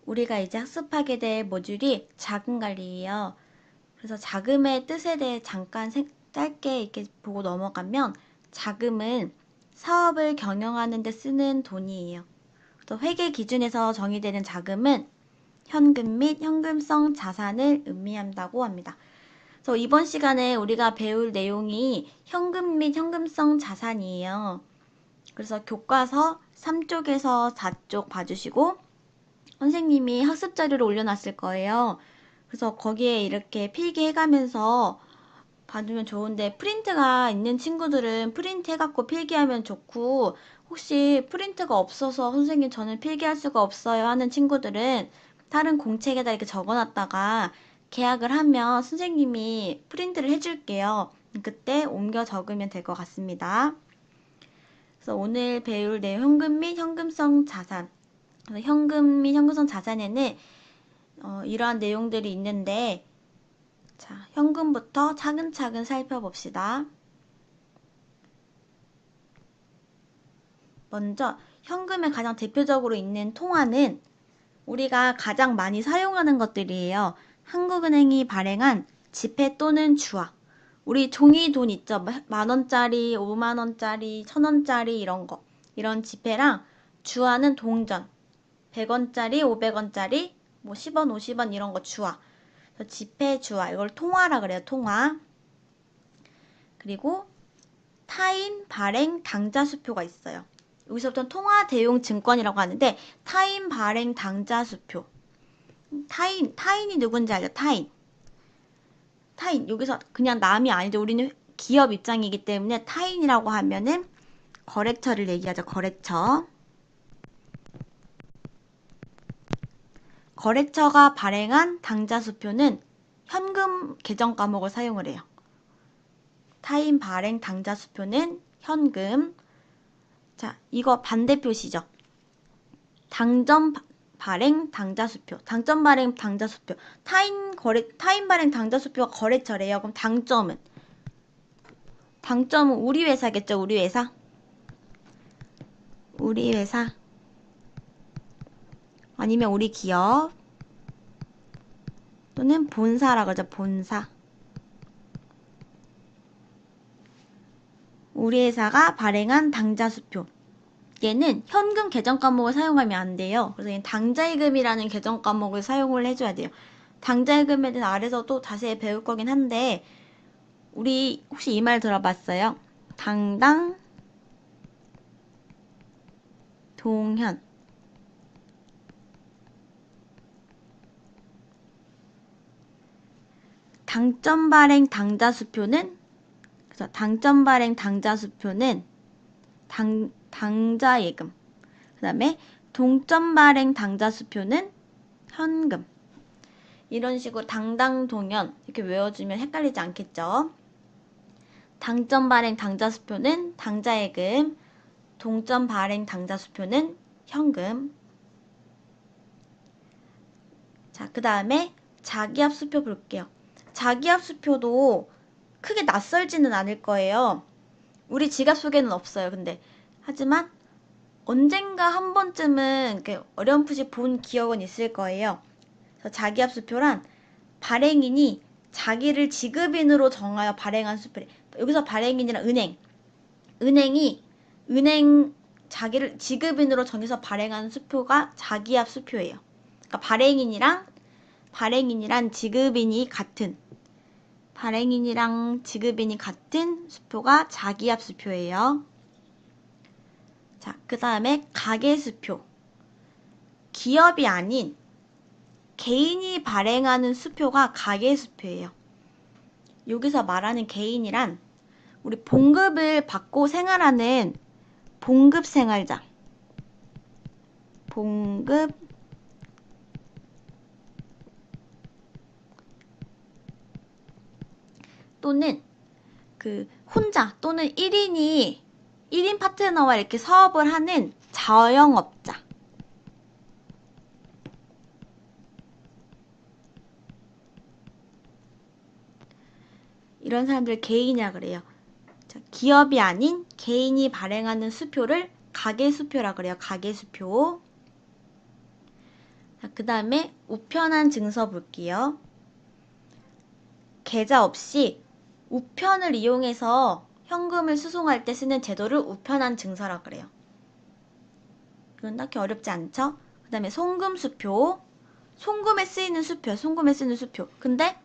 우리가 이제 학습하게 될 모듈이 자금 관리예요. 그래서 자금의 뜻에 대해 잠깐 짧게 이렇게 보고 넘어가면 자금은 사업을 경영하는 데 쓰는 돈이에요. 그래서 회계 기준에서 정의되는 자금은 현금 및 현금성 자산을 의미한다고 합니다. 그래서 이번 시간에 우리가 배울 내용이 현금 및 현금성 자산이에요. 그래서 교과서 3쪽에서 4쪽 봐주시고 선생님이 학습 자료를 올려놨을 거예요. 그래서 거기에 이렇게 필기해가면서 봐주면 좋은데 프린트가 있는 친구들은 프린트 해갖고 필기하면 좋고 혹시 프린트가 없어서 선생님 저는 필기할 수가 없어요 하는 친구들은 다른 공책에다 이렇게 적어놨다가 계약을 하면 선생님이 프린트를 해줄게요. 그때 옮겨 적으면 될 것 같습니다. 그래서 오늘 배울 내용 현금 및 현금성 자산. 그래서 현금 및 현금성 자산에는 이러한 내용들이 있는데 자, 현금부터 차근차근 살펴봅시다. 먼저 현금에 가장 대표적으로 있는 통화는 우리가 가장 많이 사용하는 것들이에요. 한국은행이 발행한 지폐 또는 주화. 우리 종이 돈 있죠? 만원짜리, 5만원짜리, 1000원짜리 이런 거. 이런 지폐랑 주화는 동전. 100원짜리, 500원짜리, 뭐 10원, 50원 이런 거 주화. 지폐 주화. 이걸 통화라 그래요. 통화. 그리고 타인 발행 당좌 수표가 있어요. 여기서부터 통화 대용 증권이라고 하는데 타인 발행 당좌 수표. 타인이 누군지 알죠? 타인. 여기서 그냥 남이 아니죠. 우리는 기업 입장이기 때문에 타인이라고 하면은 거래처를 얘기하죠. 거래처. 거래처가 발행한 당좌 수표는 현금 계정 과목을 사용을 해요. 타인 발행 당좌 수표는 현금. 자, 이거 반대 표시죠. 당점 발행 당좌 수표. 당점 발행 당좌 수표. 타인 발행 당좌 수표가 거래처래요. 그럼 당점은 우리 회사겠죠. 우리 회사. 우리 회사. 아니면 우리 기업. 또는 본사라고 하죠. 본사. 우리 회사가 발행한 당좌 수표. 얘는 현금 계정 과목을 사용하면 안 돼요. 그래서 얘는 당좌예금이라는 계정 과목을 사용을 해줘야 돼요. 당좌예금에 대해서 아래서도 자세히 배울 거긴 한데 우리 혹시 이 말 들어봤어요? 당당 동현. 당점 발행 당좌 수표는 그래서 당점 발행 당좌 수표는 당좌예금. 그다음에 동점 발행 당좌 수표는 현금. 이런 식으로 당당동현 이렇게 외워주면 헷갈리지 않겠죠? 당점 발행 당좌 수표는 당좌예금, 동점 발행 당좌 수표는 현금. 자, 그 다음에 자기합 수표 볼게요. 자기합 수표도 크게 낯설지는 않을 거예요. 우리 지갑 속에는 없어요. 근데 하지만 언젠가 한 번쯤은 이렇게 어렴풋이 본 기억은 있을 거예요. 그래서 자기합 수표란 발행인이 자기를 지급인으로 정하여 발행한 수표래. 여기서 발행인이란 은행이 자기를 지급인으로 정해서 발행한 수표가 자기합 수표예요. 그러니까 발행인이랑 지급인이 같은 수표가 자기합 수표예요. 자, 그 다음에 가계수표. 기업이 아닌 개인이 발행하는 수표가 가계수표예요. 여기서 말하는 개인이란 우리 봉급을 받고 생활하는 봉급생활자. 봉급 또는 혼자 또는 1인 파트너와 이렇게 사업을 하는 자영업자. 이런 사람들 개인이라 그래요. 자, 기업이 아닌 개인이 발행하는 수표를 가계수표라 그래요. 가계수표. 그 다음에 우편한 증서 볼게요. 계좌 없이 우편을 이용해서 현금을 수송할 때 쓰는 제도를 우편한 증서라 그래요. 이건 딱히 어렵지 않죠? 그 다음에 송금수표. 송금에 쓰이는 수표, 송금에 쓰는 수표. 근데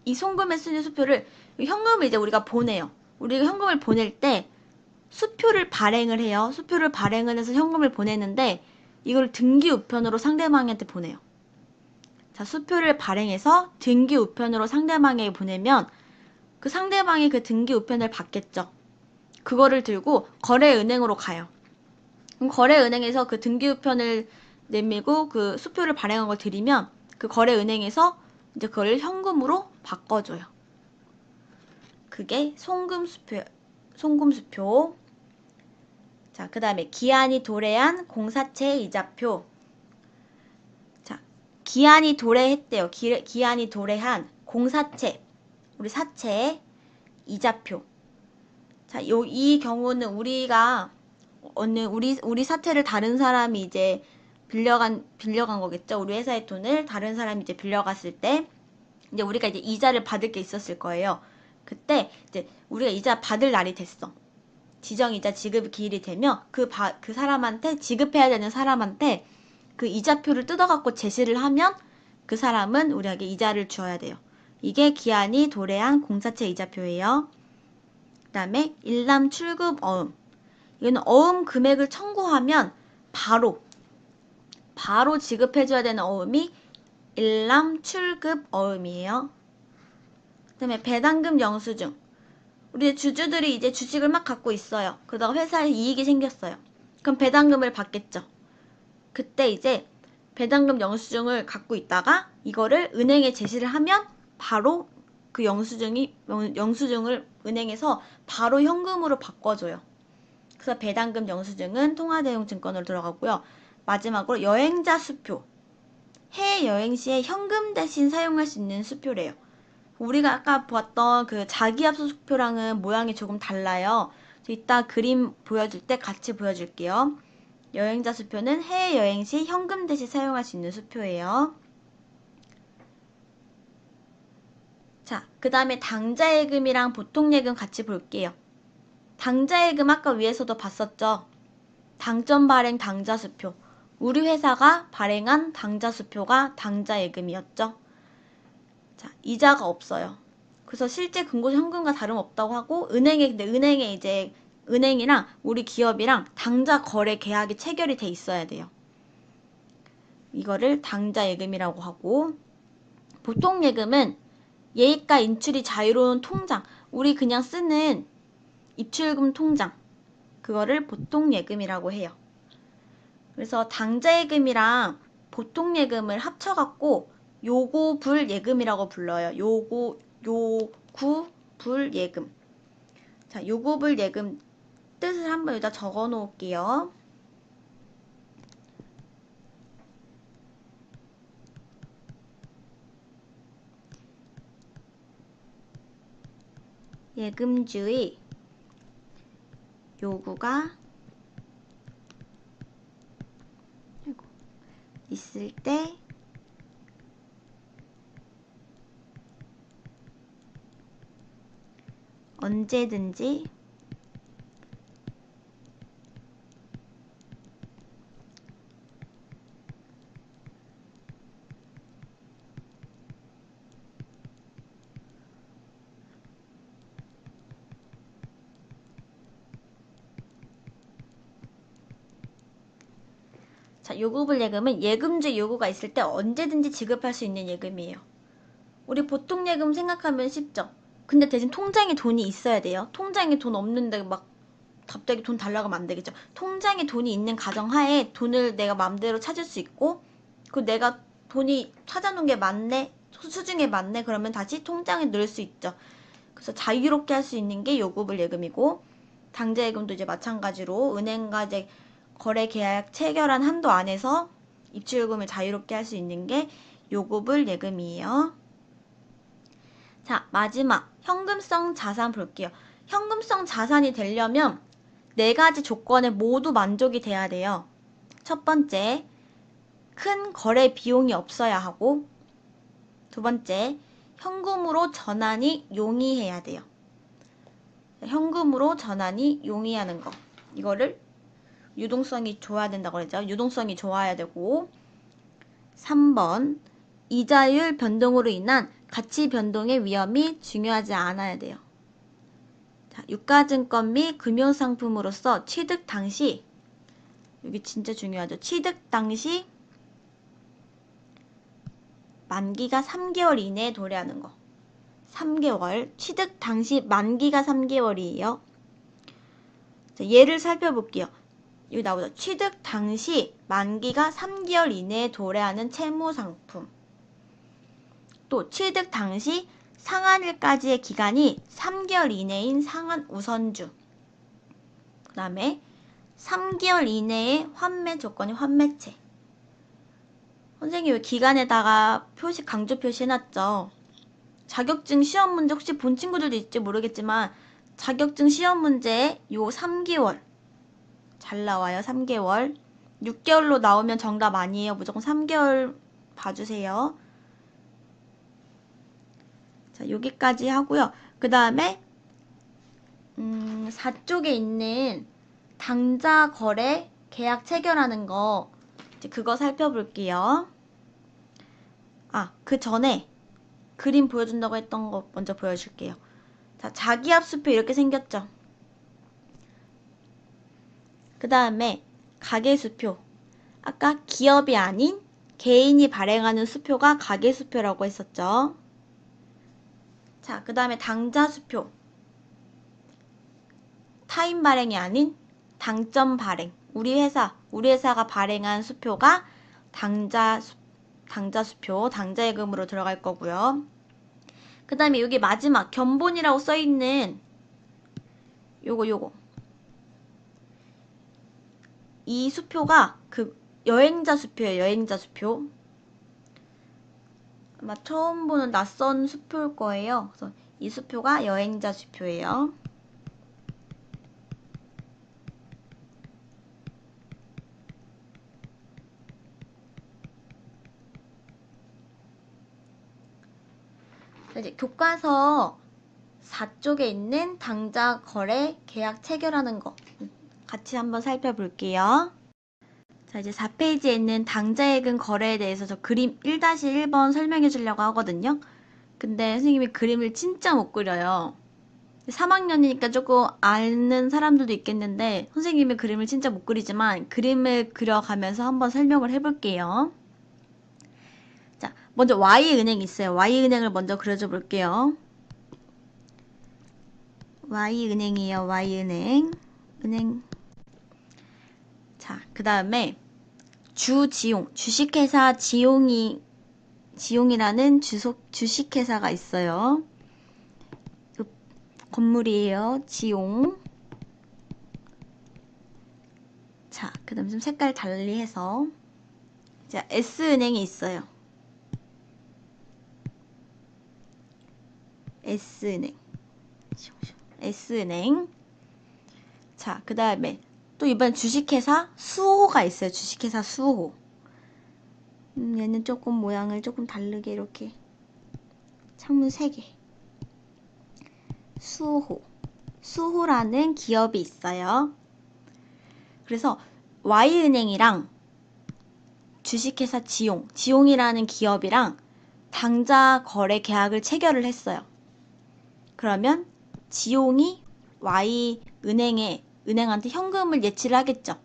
이 송금에 쓰는 수표를 현금을 이제 우리가 보내요. 우리가 현금을 보낼 때 수표를 발행을 해요. 수표를 발행을 해서 현금을 보내는데 이걸 등기 우편으로 상대방한테 보내요. 자, 수표를 발행해서 등기 우편으로 상대방에게 보내면 그 상대방이 그 등기 우편을 받겠죠. 그거를 들고 거래은행으로 가요. 그럼 거래은행에서 그 등기 우편을 내밀고 그 수표를 발행한 걸 드리면 그 거래은행에서 이제 그걸 현금으로 바꿔줘요. 그게 송금수표. 자, 그 다음에 기한이 도래한 공사채 이자표. 자, 기한이 도래했대요. 기한이 도래한 공사채, 우리 사채 이자표. 자, 이 경우는 우리가 우리 사채를 다른 사람이 이제 빌려간 거겠죠. 우리 회사의 돈을 다른 사람이 이제 빌려갔을 때 이제 우리가 이제 이자를 받을 게 있었을 거예요. 그때 이제 우리가 이자 받을 날이 됐어. 지정이자 지급 기일이 되면 그 사람한테 지급해야 되는 사람한테 그 이자표를 뜯어갖고 제시를 하면 그 사람은 우리에게 이자를 주어야 돼요. 이게 기한이 도래한 공사채 이자표예요. 그 다음에 일람 출급 어음. 이거는 어음 금액을 청구하면 바로 지급해줘야 되는 어음이 일람 출급 어음이에요. 그 다음에 배당금 영수증. 우리 주주들이 이제 주식을 막 갖고 있어요. 그러다가 회사에 이익이 생겼어요. 그럼 배당금을 받겠죠. 그때 이제 배당금 영수증을 갖고 있다가 이거를 은행에 제시를 하면 바로 그 영수증을 은행에서 바로 현금으로 바꿔줘요. 그래서 배당금 영수증은 통화대용증권으로 들어가고요. 마지막으로 여행자 수표. 해외여행 시에 현금 대신 사용할 수 있는 수표래요. 우리가 아까 보았던 그 자기압수 수표랑은 모양이 조금 달라요. 이따 그림 보여줄 때 같이 보여줄게요. 여행자 수표는 해외여행 시 현금 대신 사용할 수 있는 수표예요. 자, 그 다음에 당좌예금이랑 보통예금 같이 볼게요. 당좌예금 아까 위에서도 봤었죠. 당점 발행 당좌수표. 우리 회사가 발행한 당좌수표가 당좌예금이었죠. 자, 이자가 없어요. 그래서 실제 금고 현금과 다름없다고 하고 은행에 이제 은행이랑 우리 기업이랑 당좌 거래 계약이 체결이 돼 있어야 돼요. 이거를 당좌예금이라고 하고, 보통예금은 예입과 인출이 자유로운 통장, 우리 그냥 쓰는 입출금 통장, 그거를 보통예금이라고 해요. 그래서 당좌예금이랑 보통예금을 합쳐갖고 요구불예금이라고 불러요. 요구불예금. 자, 요구불예금 뜻을 한번 여기다 적어 놓을게요. 예금주의 요구가 있을 때 언제든지 자, 요구불예금은 예금주의 요구가 있을 때 언제든지 지급할 수 있는 예금이에요. 우리 보통 예금 생각하면 쉽죠? 근데 대신 통장에 돈이 있어야 돼요. 통장에 돈 없는데 막 갑자기 돈 달라고 하면 안 되겠죠. 통장에 돈이 있는 가정하에 돈을 내가 마음대로 찾을 수 있고, 그 내가 돈이 찾아놓은 게 맞네, 수중에 맞네, 그러면 다시 통장에 넣을 수 있죠. 그래서 자유롭게 할 수 있는 게 요구불예금이고, 당좌예금도 이제 마찬가지로 은행과 이제 거래 계약 체결한 한도 안에서 입출금을 자유롭게 할 수 있는 게 요구불예금이에요. 자, 마지막 현금성 자산 볼게요. 현금성 자산이 되려면 4가지 조건에 모두 만족이 돼야 돼요. 첫 번째, 큰 거래 비용이 없어야 하고, 두 번째, 현금으로 전환이 용이해야 돼요. 현금으로 전환이 용이하는 거. 이거를 유동성이 좋아야 된다고 그랬죠. 유동성이 좋아야 되고, 3번, 이자율 변동으로 인한 가치 변동의 위험이 중요하지 않아야 돼요. 자, 유가증권 및 금융상품으로서 취득 당시, 여기 진짜 중요하죠. 취득 당시 만기가 3개월 이내에 도래하는 거. 3개월. 취득 당시 만기가 3개월이에요. 자, 예를 살펴볼게요. 여기 나오죠. 취득 당시 만기가 3개월 이내에 도래하는 채무상품. 또 취득 당시 상환일까지의 기간이 3개월 이내인 상환 우선주. 그 다음에 3개월 이내의 환매 조건이 환매채. 선생님 왜 기간에다가 표시 강조 표시해놨죠? 자격증 시험 문제 혹시 본 친구들도 있을지 모르겠지만 자격증 시험 문제에 요 3개월 잘 나와요. 3개월 6개월로 나오면 정답 아니에요. 무조건 3개월 봐주세요. 자, 여기까지 하고요. 그 다음에 4쪽에 있는 당좌 거래 계약 체결하는 거 이제 그거 살펴볼게요. 아, 그 전에 그림 보여준다고 했던 거 먼저 보여줄게요. 자, 자기합수표 이렇게 생겼죠. 그 다음에 가계수표. 아까 기업이 아닌 개인이 발행하는 수표가 가계수표라고 했었죠. 자, 그 다음에 당좌수표. 타인 발행이 아닌 당점 발행. 우리 회사가 발행한 수표가 당좌수표, 당좌예금으로 들어갈 거고요. 그 다음에 여기 마지막 견본이라고 써있는 요거. 이 수표가 그 여행자 수표예요. 여행자 수표. 아마 처음 보는 낯선 수표일 거예요. 그래서 이 수표가 여행자 수표예요. 이제 교과서 4쪽에 있는 당좌 거래 계약 체결하는 거 같이 한번 살펴볼게요. 자, 이제 4페이지에 있는 당좌예금 거래에 대해서 저 그림 1-1번 설명해 주려고 하거든요. 근데 선생님이 그림을 진짜 못 그려요. 3학년이니까 조금 아는 사람들도 있겠는데 선생님이 그림을 진짜 못 그리지만 그림을 그려가면서 한번 설명을 해볼게요. 자, 먼저 Y은행이 있어요. Y은행을 먼저 그려줘 볼게요. Y은행이에요. Y은행. 자, 그 다음에 주지용. 주식회사 지용이라는 주식회사가 있어요. 건물이에요. 지용. 자, 그 다음 좀 색깔 달리 해서. 자, S은행이 있어요. S은행. 자, 그 다음에 또 이번 주식회사 수호가 있어요. 주식회사 수호. 얘는 조금 모양을 조금 다르게 이렇게 창문 3개. 수호라는 기업이 있어요. 그래서 Y은행이랑 주식회사 지용이라는 기업이랑 당좌 거래 계약을 체결을 했어요. 그러면 지용이 Y은행한테 현금을 예치를 하겠죠.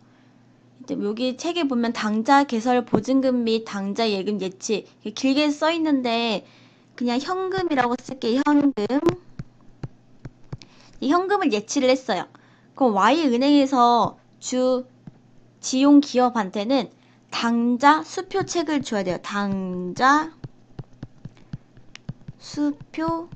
여기 책에 보면 당좌 개설 보증금 및 당좌 예금 예치 길게 써 있는데 그냥 현금이라고 쓸게요. 현금을 예치를 했어요. 그럼 Y은행에서 지용 기업한테는 당좌 수표책을 줘야 돼요. 당좌 수표책.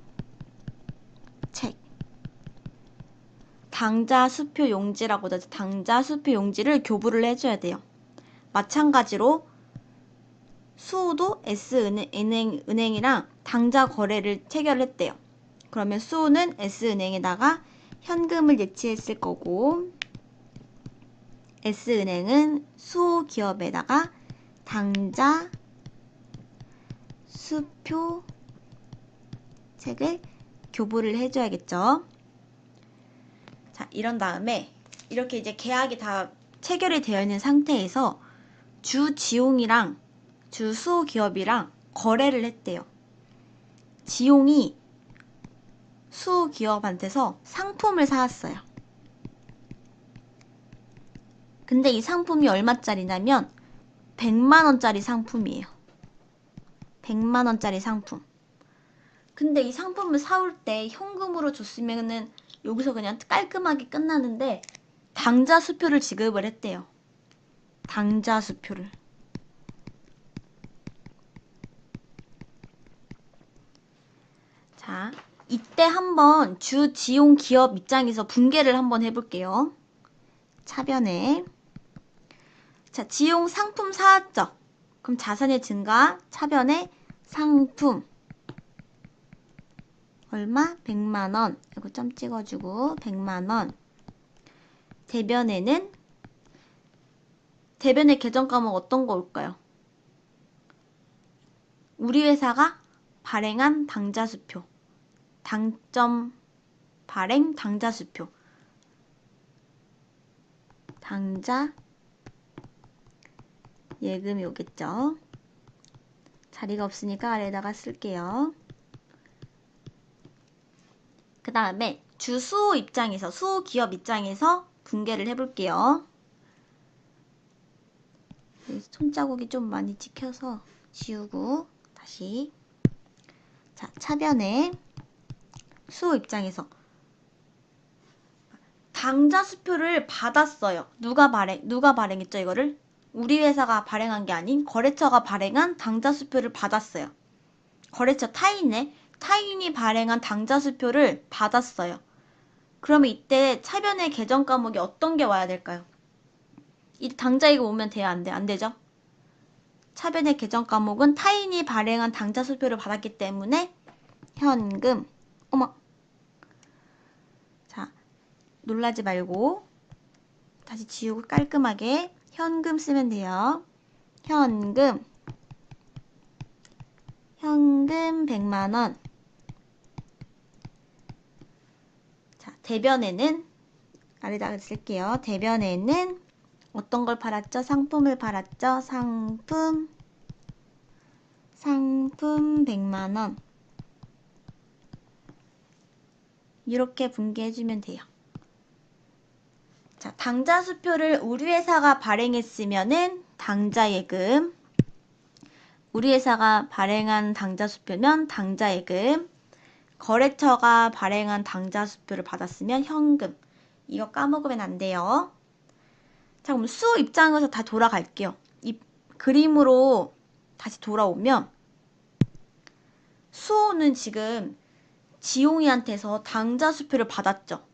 당좌 수표 용지라고 하죠. 당좌 수표 용지를 교부를 해줘야 돼요. 마찬가지로 수호도 S은행이랑 당좌 거래를 체결했대요. 그러면 수호는 S은행에다가 현금을 예치했을 거고 S은행은 수호 기업에다가 당자 수표 책을 교부를 해줘야겠죠. 자, 이런 다음에 이렇게 이제 계약이 다 체결이 되어 있는 상태에서 주지용이랑 주수호기업이랑 거래를 했대요. 지용이 수호기업한테서 상품을 사왔어요. 근데 이 상품이 얼마짜리냐면 100만원짜리 상품이에요. 100만원짜리 상품. 근데 이 상품을 사올 때 현금으로 줬으면은 여기서 그냥 깔끔하게 끝나는데 당자 수표를 지급을 했대요. 당자 수표를. 자, 이때 한번 주지용 기업 입장에서 분개를 한번 해볼게요. 차변에. 자, 지용 상품 사왔죠? 그럼 자산의 증가, 차변에 상품. 얼마? 100만원. 이거 점 찍어주고 100만원. 대변에는 대변의 계정 과목 어떤 거 올까요? 우리 회사가 발행한 당자수표. 당점 발행 당자수표. 당자 예금이 오겠죠. 자리가 없으니까 아래에다가 쓸게요. 그 다음에 주수호 입장에서, 수호 기업 입장에서 분개를 해볼게요. 손자국이 좀 많이 찍혀서 지우고 다시. 자, 차변에 수호 입장에서 당자 수표를 받았어요. 누가 발행했죠, 이거를? 우리 회사가 발행한 게 아닌 거래처가 발행한 당자 수표를 받았어요. 거래처 타인네. 타인이 발행한 당자 수표를 받았어요. 그러면 이때 차변의 계정 과목이 어떤 게 와야 될까요? 이 당자 이거 오면 돼요? 안 돼? 안 되죠? 차변의 계정 과목은 타인이 발행한 당자 수표를 받았기 때문에 현금. 어머. 자, 놀라지 말고 다시 지우고 깔끔하게 현금 쓰면 돼요. 현금 100만원. 자, 대변에는 아래다가 쓸게요. 대변에는 어떤 걸 팔았죠? 상품을 팔았죠? 상품 100만원. 이렇게 분개해주면 돼요. 자, 당자 수표를 우리 회사가 발행했으면은 당자예금. 우리 회사가 발행한 당자 수표면 당자예금. 거래처가 발행한 당자 수표를 받았으면 현금. 이거 까먹으면 안 돼요. 자, 그럼 수호 입장에서 다 돌아갈게요. 이 그림으로 다시 돌아오면 수호는 지금 지용이한테서 당자 수표를 받았죠.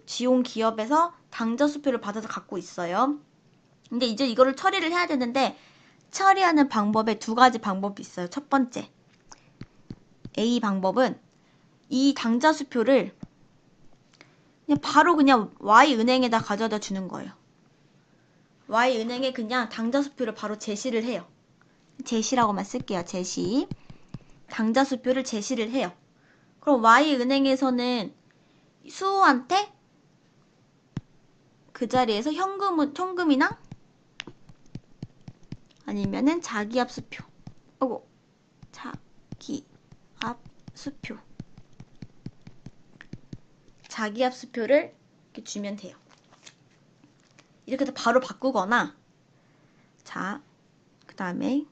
지용 기업에서 당자 수표를 받아서 갖고 있어요. 근데 이제 이거를 처리를 해야 되는데 처리하는 방법에 두 가지 방법이 있어요. 첫 번째, A 방법은 이 당자 수표를 그냥 Y은행에다 가져다 주는 거예요. Y은행에 그냥 당자 수표를 바로 제시를 해요. 제시라고만 쓸게요. 제시. 당자 수표를 제시를 해요. 그럼 Y은행에서는 수호한테 그 자리에서 현금이나 아니면은 자기압 수표. 자기압 수표. 자기압 수표를 이렇게 주면 돼요. 이렇게 해서 바로 바꾸거나, 자, 그 다음에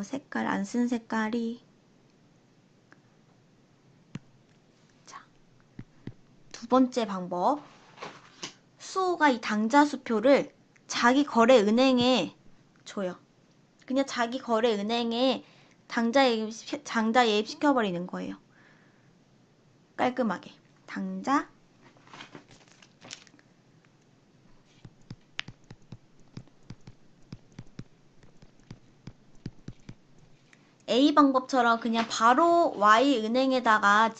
색깔 안 쓴 색깔이, 자, 두 번째 방법. 수호가 이 당자 수표를 자기 거래 은행에 줘요. 그냥 자기 거래 은행에 당자 예입 시켜버리는 거예요. 깔끔하게. 당자 A 방법처럼 그냥 바로 Y은행에다가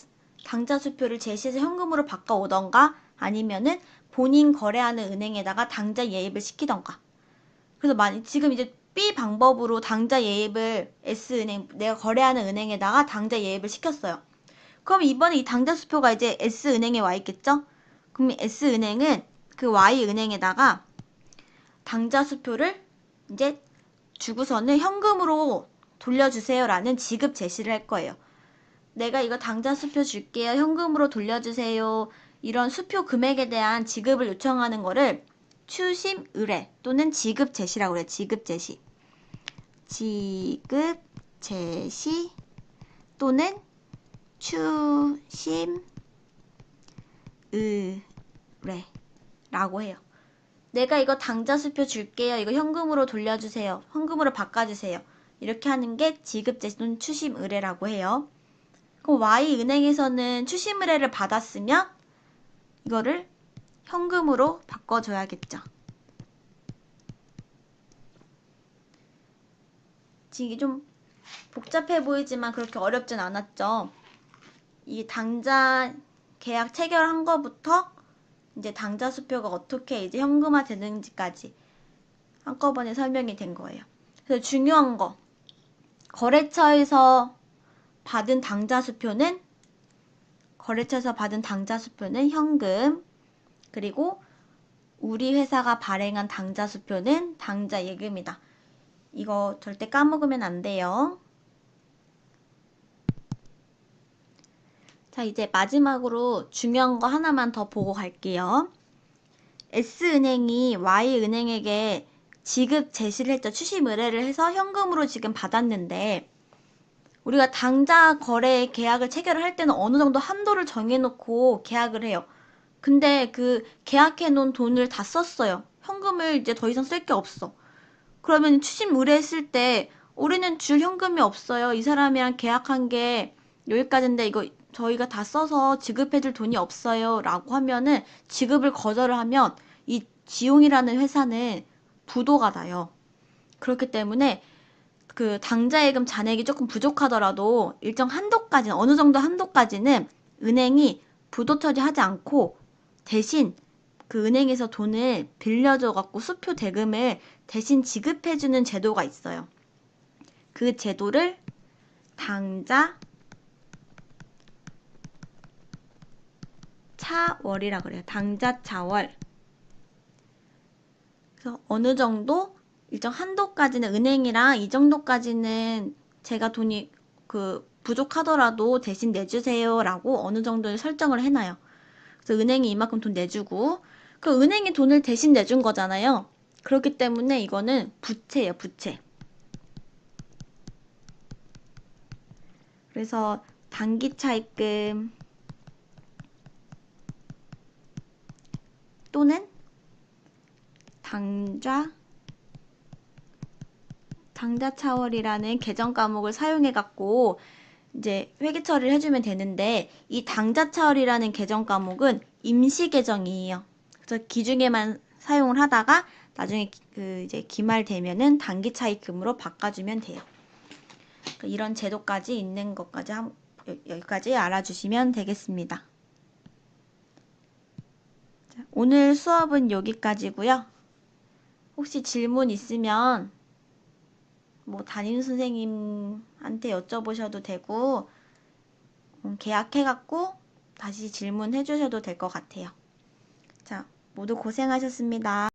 당자 수표를 제시해서 현금으로 바꿔오던가 아니면은 본인 거래하는 은행에다가 당자 예입을 시키던가. 그래서 지금 이제 B 방법으로 당좌 예입을 S은행, 내가 거래하는 은행에다가 당좌 예입을 시켰어요. 그럼 이번에 이 당좌 수표가 이제 S은행에 와 있겠죠? 그럼 S은행은 그 Y은행에다가 당좌 수표를 이제 주고서는 현금으로 돌려주세요라는 지급 제시를 할 거예요. 내가 이거 당좌 수표 줄게요. 현금으로 돌려주세요. 이런 수표 금액에 대한 지급을 요청하는 거를 추심 의뢰 또는 지급 제시라고 그래요. 지급 제시. 지급 제시 또는 추심 의뢰라고 해요. 내가 이거 당좌 수표 줄게요. 이거 현금으로 돌려주세요. 현금으로 바꿔주세요. 이렇게 하는 게 지급 제시 또는 추심 의뢰라고 해요. 그럼 Y은행에서는 추심 의뢰를 받았으면 이거를 현금으로 바꿔줘야겠죠. 지금 이게 좀 복잡해 보이지만 그렇게 어렵진 않았죠. 이 당좌 계약 체결한 거부터 이제 당좌 수표가 어떻게 이제 현금화 되는지까지 한꺼번에 설명이 된 거예요. 그래서 중요한 거, 거래처에서 받은 당좌 수표는 현금, 그리고 우리 회사가 발행한 당좌 수표는 당좌 예금이다. 이거 절대 까먹으면 안 돼요. 자, 이제 마지막으로 중요한 거 하나만 더 보고 갈게요. S은행이 Y은행에게 지급 제시를 했죠. 추심 의뢰를 해서 현금으로 지금 받았는데 우리가 당좌 거래 계약을 체결을 할 때는 어느 정도 한도를 정해놓고 계약을 해요. 근데 그 계약해 놓은 돈을 다 썼어요. 현금을 이제 더 이상 쓸 게 없어. 그러면 추심 의뢰했을 때 우리는 줄 현금이 없어요. 이 사람이랑 계약한 게 여기까지인데 이거 저희가 다 써서 지급해줄 돈이 없어요. 라고 하면은 지급을 거절을 하면 이 지용이라는 회사는 부도가 나요. 그렇기 때문에 그 당좌예금 잔액이 조금 부족하더라도 일정 한도까지는 어느 정도 한도까지는 은행이 부도 처리하지 않고 대신 그 은행에서 돈을 빌려줘 갖고 수표 대금을 대신 지급해주는 제도가 있어요. 그 제도를 당좌 차월이라 그래요. 당좌 차월. 그래서 어느 정도 일정 한도까지는 은행이랑 이 정도까지는 제가 돈이 부족하더라도 대신 내주세요라고 어느 정도를 설정을 해놔요. 그래서 은행이 이만큼 돈 내주고 그 은행이 돈을 대신 내준 거잖아요. 그렇기 때문에 이거는 부채예요, 부채. 그래서 단기 차입금 또는 당좌 차월이라는 계정 과목을 사용해 갖고 이제 회계 처리를 해주면 되는데 이 당좌 차월이라는 계정 과목은 임시 계정이에요. 그래서 기중에만 사용을 하다가 나중에 이제 기말되면은 단기 차입금으로 바꿔주면 돼요. 이런 제도까지 있는 것까지 여기까지 알아주시면 되겠습니다. 자, 오늘 수업은 여기까지고요. 혹시 질문 있으면 뭐 담임 선생님한테 여쭤보셔도 되고 계약해갖고 다시 질문해 주셔도 될 것 같아요. 자, 모두 고생하셨습니다.